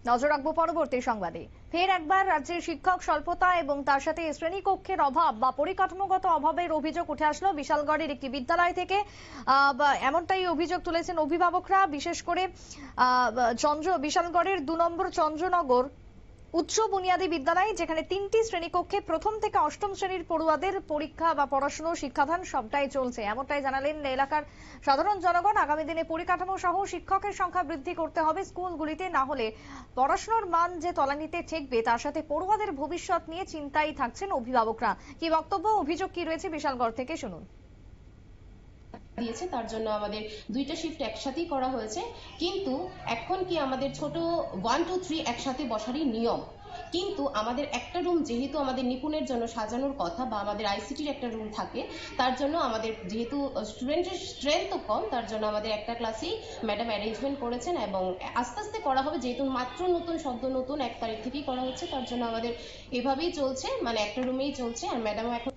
নজর রাখবো পরবর্তী সংবাদে। ফের একবার রাজ্যের শিক্ষক স্বল্পতা এবং তার সাথে শ্রেণীকক্ষের অভাব বা পরিকাঠামোগত অভাবের অভিযোগ উঠে আসলো বিশালগড়ের একটি বিদ্যালয় থেকে। এমনটাই অভিযোগ তুলেছেন অভিভাবকরা, বিশেষ করে বিশালগড়ের 2 নম্বর চন্দ্রনগর উচ্চ বুনিয়াদী বিদ্যালয়, যেখানে 3টি শ্রেণীকক্ষে প্রথম থেকে অষ্টম শ্রেণীর পড়ুয়াদের পরীক্ষা বা পড়াশোনা শিক্ষাদান সবটাই চলছে। এমনটাই জানালেন এলাকার সাধারণ জনগণ। আগামী দিনে পরিকাঠামো সহ শিক্ষকের সংখ্যা বৃদ্ধি করতে হবে স্কুলগুলিতে, না হলে পড়াশোনার মান যে তলানিতে ঠেকবে তার সাথে পড়ুয়াদের ভবিষ্যৎ নিয়ে চিন্তায় থাকছেন অভিভাবকরা। কি বক্তব্য, অভিযোগ কি রয়েছে বিশালগড় থেকে শুনুন। দিয়েছে তার জন্য আমাদের 2টা শিফট একসাথেই করা হয়েছে, কিন্তু এখন কি আমাদের ছোট 1 2 3 একসাথে বসারই নিয়ম, কিন্তু আমাদের একটা রুম যেহেতু আমাদের নিপুণের জন্য সাজানোর কথা বা আমাদের আইসিটির একটা রুম থাকে, তার জন্য আমাদের যেহেতু স্টুডেন্টের স্ট্রেংথও কম, তার জন্য আমাদের একটা ক্লাসেই ম্যাডাম অ্যারেঞ্জমেন্ট করেছেন এবং আস্তে আস্তে করা হবে, যেহেতু মাত্র নতুন 1 তারিখ থেকেই করা হচ্ছে, তার জন্য আমাদের এভাবেই চলছে, মানে একটা রুমেই চলছে। আর ম্যাডামও এখন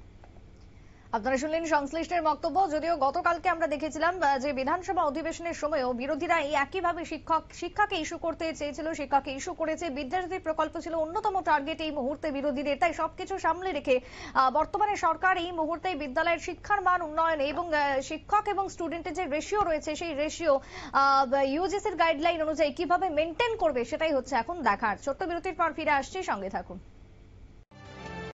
আপনারা শুনলেন সংশ্লিষ্টের বক্তব্য। যদিও গতকালকে আমরা দেখেছিলাম যে বিধানসভা অধিবেশনের সময়ও বিরোধীরা এই একইভাবে শিক্ষাকে ইস্যু করতে চেয়েছিল, শিক্ষাকে ইস্যু করেছে। বিদ্যাজ্যোতি প্রকল্প ছিল অন্যতম টার্গেট এই মুহূর্তে বিরোধীদের। তাই সবকিছু সামলে রেখে বর্তমানে সরকার এই মুহূর্তে বিদ্যালয়ের শিক্ষার মান উন্নয়নে এবং শিক্ষক এবং স্টুডেন্টের যে রেশিও রয়েছে সেই রেশিও ইউজিসির গাইডলাইন অনুযায়ী কিভাবে মেনটেন করবে সেটাই হচ্ছে এখন দেখার। ছোট্ট বিরতির পর ফিরে আসছি, সঙ্গে থাকুন।